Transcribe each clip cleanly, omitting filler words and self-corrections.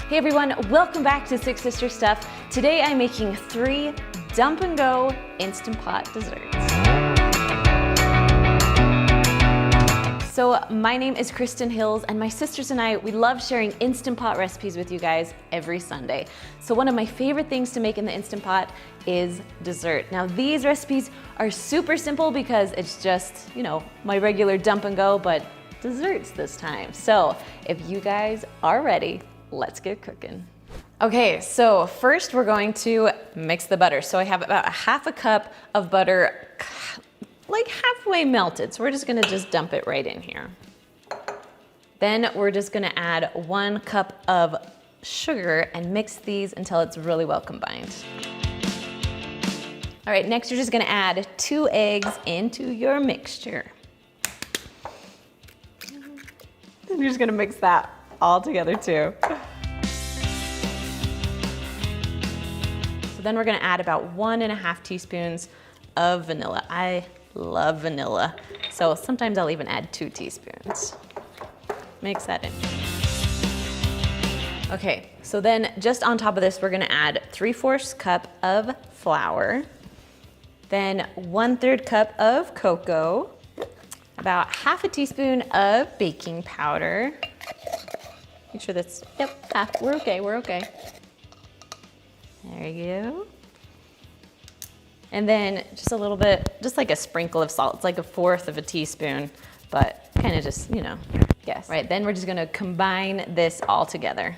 Hey everyone, welcome back to Six Sister Stuff. Today I'm making 3 dump and go Instant Pot desserts. So my name is Kristen Hills and my sisters and I, we love sharing Instant Pot recipes with you guys every Sunday. So one of my favorite things to make in the Instant Pot is dessert. Now these recipes are super simple because it's just, you know, my regular dump and go, but desserts this time. So if you guys are ready, let's get cooking. Okay, so first we're going to mix the butter. So I have about 1/2 cup of butter, like halfway melted. So we're just gonna dump it right in here. Then we're just gonna add 1 cup of sugar and mix these until it's really well combined. All right, next you're just gonna add 2 eggs into your mixture. And you're just gonna mix that all together too. So then we're gonna add about 1.5 teaspoons of vanilla. I love vanilla, so sometimes I'll even add 2 teaspoons. Mix that in. Okay, so then just on top of this, we're gonna add 3/4 cup of flour, then 1/3 cup of cocoa, about 1/2 teaspoon of baking powder. Make sure that's, yep, we're okay, we're okay. There you go. And then just a little bit, just like a sprinkle of salt. It's like 1/4 teaspoon, but kind of just, you know, guess. Right, then we're just gonna combine this all together.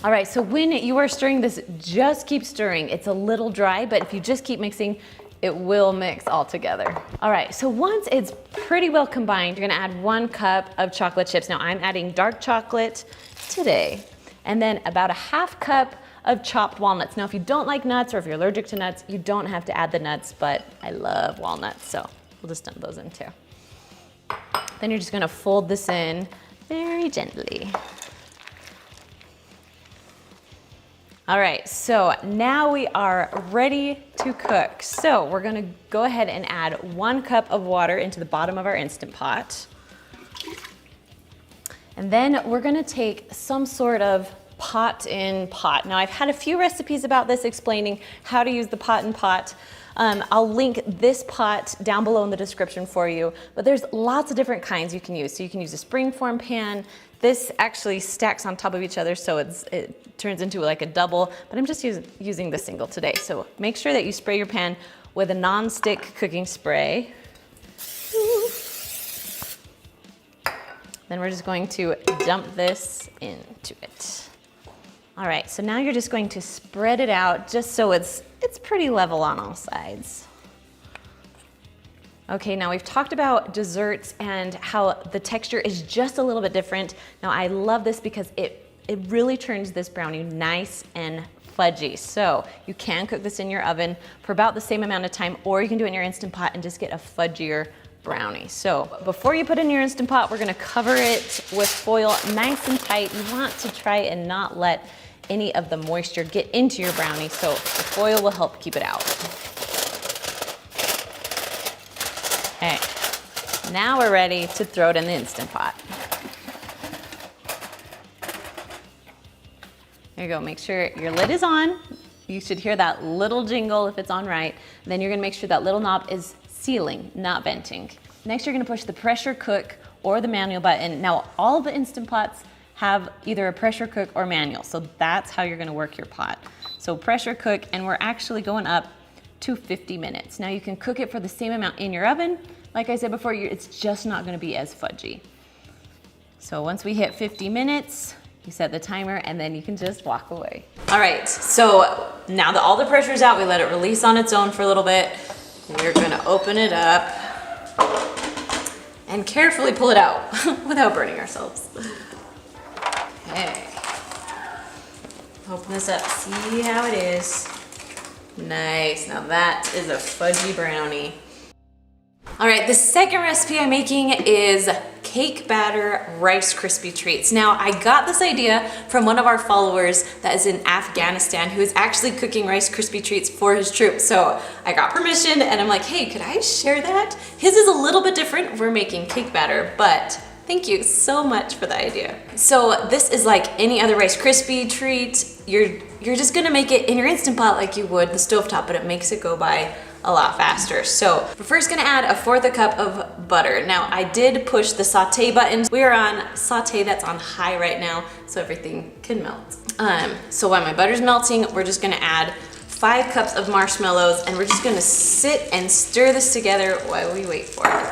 All right, so when you are stirring this, just keep stirring. It's a little dry, but if you just keep mixing, it will mix all together. All right, so once it's pretty well combined, you're gonna add 1 cup of chocolate chips. Now I'm adding dark chocolate today, and then about 1/2 cup of chopped walnuts. Now if you don't like nuts or if you're allergic to nuts, you don't have to add the nuts, but I love walnuts, so we'll just dump those in too. Then you're just gonna fold this in very gently. All right, so now we are ready to cook. So we're gonna go ahead and add 1 cup of water into the bottom of our Instant Pot. And then we're gonna take some sort of pot in pot. Now I've had a few recipes about this explaining how to use the pot in pot. I'll link this pot down below in the description for you, but there's lots of different kinds you can use. So you can use a springform pan. This actually stacks on top of each other, so it turns into like a double, but I'm just using the single today. So make sure that you spray your pan with a non-stick cooking spray. Then we're just going to dump this into it. All right, so now you're just going to spread it out just so it's pretty level on all sides. Okay, now we've talked about desserts and how the texture is just a little bit different. Now I love this because it really turns this brownie nice and fudgy. So you can cook this in your oven for about the same amount of time, or you can do it in your Instant Pot and just get a fudgier brownie. So before you put it in your Instant Pot, we're gonna cover it with foil nice and tight. You want to try and not let any of the moisture get into your brownie, so the foil will help keep it out. Okay, now we're ready to throw it in the Instant Pot. There you go, make sure your lid is on. You should hear that little jingle if it's on right. Then you're gonna make sure that little knob is sealing, not venting. Next, you're gonna push the pressure cook or the manual button. Now, all the Instant Pots have either a pressure cook or manual, so that's how you're gonna work your pot. So pressure cook, and we're actually going up to 50 minutes. Now you can cook it for the same amount in your oven. Like I said before, it's just not gonna be as fudgy. So once we hit 50 minutes, you set the timer and then you can just walk away. All right, so now that all the pressure's out, we let it release on its own for a little bit. We're gonna open it up and carefully pull it out without burning ourselves. Okay. Open this up, see how it is. Nice, now that is a fudgy brownie. All right, the second recipe I'm making is cake batter Rice Krispie treats. Now, I got this idea from one of our followers that is in Afghanistan who is actually cooking Rice Krispie treats for his troops. So I got permission and I'm like, hey, could I share that? His is a little bit different. We're making cake batter, but thank you so much for the idea. So this is like any other Rice Krispie treat. You're just gonna make it in your Instant Pot like you would the stovetop, but it makes it go by a lot faster. So we're first gonna add 1/4 cup of butter. Now I did push the saute button. We are on saute that's on high right now so everything can melt. So while my butter's melting, we're just gonna add 5 cups of marshmallows and we're just gonna sit and stir this together while we wait for it.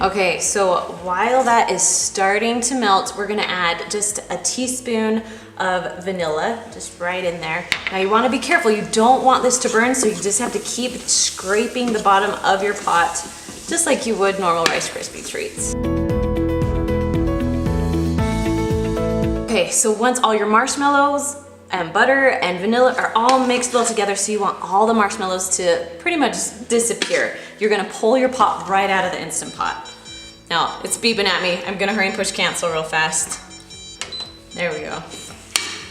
Okay, so while that is starting to melt, we're gonna add just a teaspoon of vanilla, just right in there. Now you wanna be careful, you don't want this to burn, so you just have to keep scraping the bottom of your pot, just like you would normal Rice Krispie treats. Okay, so once all your marshmallows and butter and vanilla are all mixed well together, so you want all the marshmallows to pretty much disappear, you're gonna pull your pot right out of the Instant Pot. Now, it's beeping at me. I'm gonna hurry and push cancel real fast. There we go.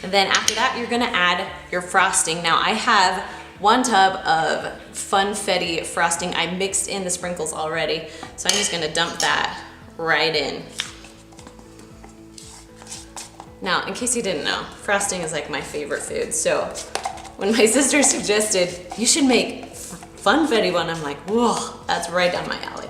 And then after that, you're gonna add your frosting. Now, I have 1 tub of Funfetti frosting. I mixed in the sprinkles already, so I'm just gonna dump that right in. Now, in case you didn't know, frosting is like my favorite food. So when my sister suggested, you should make Funfetti one, I'm like, whoa, that's right down my alley.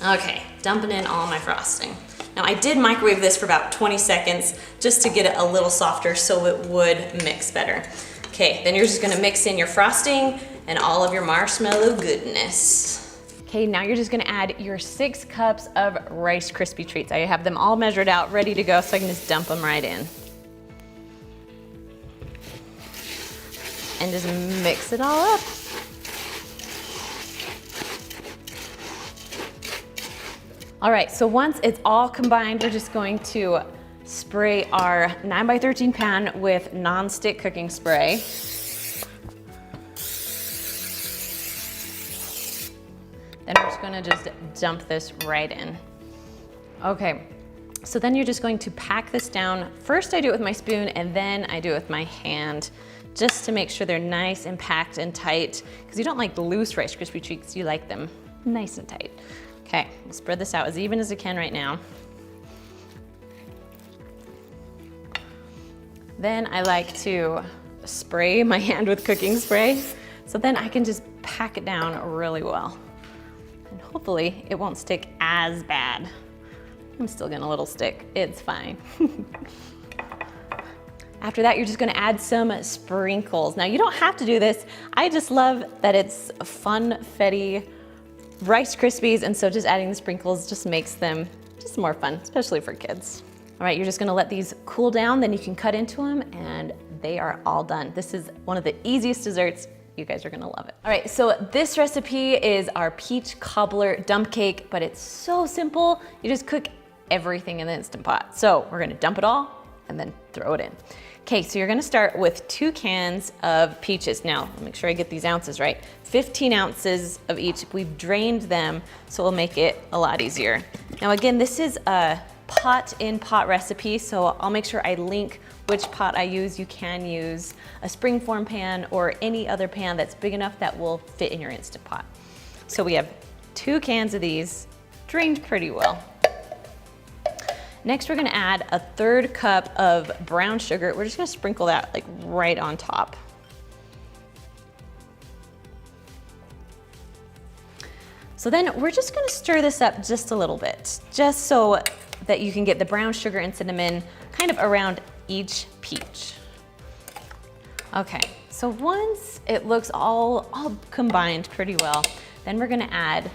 Okay, dumping in all my frosting. Now I did microwave this for about 20 seconds just to get it a little softer so it would mix better. Okay, then you're just gonna mix in your frosting and all of your marshmallow goodness. Okay, now you're just gonna add your 6 cups of Rice Krispie treats. I have them all measured out, ready to go, so I can just dump them right in. And just mix it all up. All right, so once it's all combined, we're just going to spray our 9x13 pan with non-stick cooking spray. Then we're just gonna just dump this right in. Okay, so then you're just going to pack this down. First I do it with my spoon and then I do it with my hand, just to make sure they're nice and packed and tight, because you don't like the loose Rice Krispie treats, you like them nice and tight. Okay, I'll spread this out as even as I can right now. Then I like to spray my hand with cooking spray, so then I can just pack it down really well. And hopefully it won't stick as bad. I'm still getting a little stick, it's fine. After that, you're just gonna add some sprinkles. Now you don't have to do this. I just love that it's Funfetti Rice Krispies, and so just adding the sprinkles just makes them just more fun, especially for kids. All right, you're just gonna let these cool down, then you can cut into them, and they are all done. This is one of the easiest desserts. You guys are gonna love it. All right, so this recipe is our peach cobbler dump cake, but it's so simple. You just cook everything in the Instant Pot. So we're gonna dump it all and then throw it in. Okay, so you're gonna start with 2 cans of peaches. Now, make sure I get these ounces right. 15 ounces of each. We've drained them, so it'll make it a lot easier. Now again, this is a pot-in-pot recipe, so I'll make sure I link which pot I use. You can use a springform pan or any other pan that's big enough that will fit in your Instant Pot. So we have 2 cans of these, drained pretty well. Next, we're gonna add 1/3 cup of brown sugar. We're just gonna sprinkle that like right on top. So then we're just gonna stir this up just a little bit, just so that you can get the brown sugar and cinnamon kind of around each peach. Okay, so once it looks all combined pretty well, then we're gonna add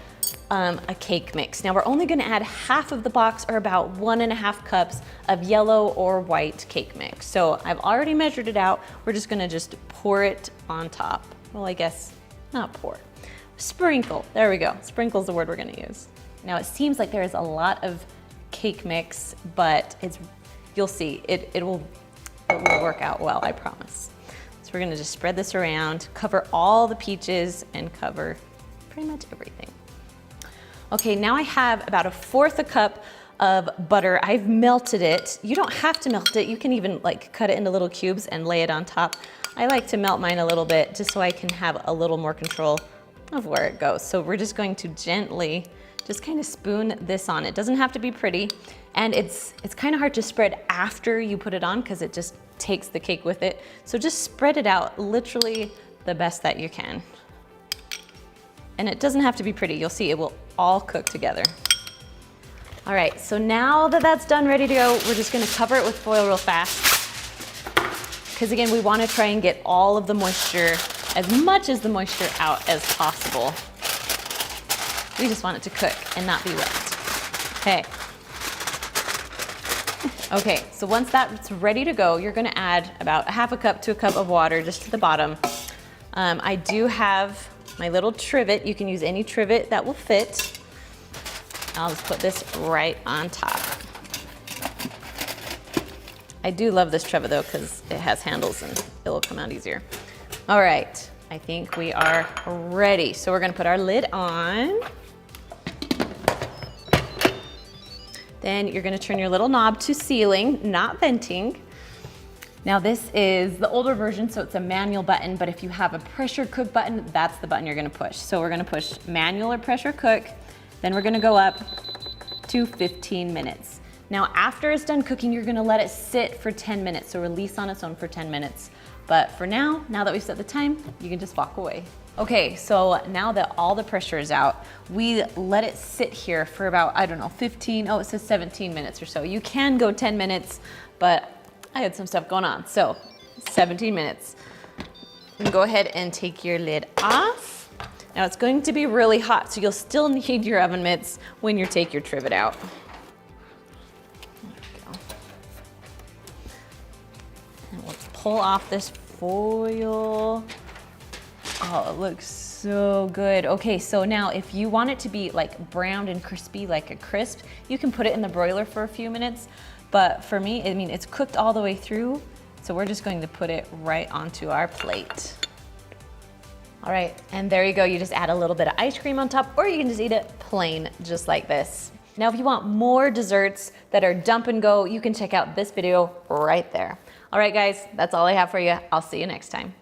a cake mix. Now we're only gonna add half of the box, or about 1.5 cups of yellow or white cake mix. So I've already measured it out. We're just gonna just pour it on top. Well, I guess not pour. Sprinkle, there we go. Sprinkle's the word we're gonna use. Now it seems like there is a lot of cake mix, but you'll see, it will work out well, I promise. So we're gonna just spread this around, cover all the peaches, and cover pretty much everything. Okay, now I have about 1/4 cup of butter. I've melted it. You don't have to melt it. You can even like cut it into little cubes and lay it on top. I like to melt mine a little bit just so I can have a little more control of where it goes. So we're just going to gently just kind of spoon this on. It doesn't have to be pretty. And it's kind of hard to spread after you put it on because it just takes the cake with it. So just spread it out literally the best that you can. And it doesn't have to be pretty. You'll see it will all cook together. All right, so now that that's done, ready to go, we're just gonna cover it with foil real fast. Because again, we wanna try and get all of the moisture, as much as the moisture out as possible. We just want it to cook and not be wet. Okay. Okay, so once that's ready to go, you're gonna add about 1/2 cup to 1 cup of water just to the bottom. I do have my little trivet. You can use any trivet that will fit. I'll just put this right on top. I do love this trivet though because it has handles and it will come out easier. All right, I think we are ready. So we're gonna put our lid on. Then you're gonna turn your little knob to sealing, not venting. Now this is the older version, so it's a manual button, but if you have a pressure cook button, that's the button you're gonna push. So we're gonna push manual or pressure cook, then we're gonna go up to 15 minutes. Now after it's done cooking, you're gonna let it sit for 10 minutes, so release on its own for 10 minutes. But for now that we've set the time, you can just walk away. Okay, so now that all the pressure is out, we let it sit here for about, I don't know, 15, oh, it says 17 minutes or so. You can go 10 minutes, but I had some stuff going on, so 17 minutes. You can go ahead and take your lid off. Now it's going to be really hot, so you'll still need your oven mitts when you take your trivet out. There we go. And we'll pull off this foil. Oh, it looks so good. Okay, so now if you want it to be like browned and crispy, like a crisp, you can put it in the broiler for a few minutes. But for me, I mean, it's cooked all the way through, so we're just going to put it right onto our plate. All right, and there you go. You just add a little bit of ice cream on top, or you can just eat it plain, just like this. Now, if you want more desserts that are dump and go, you can check out this video right there. All right, guys, that's all I have for you. I'll see you next time.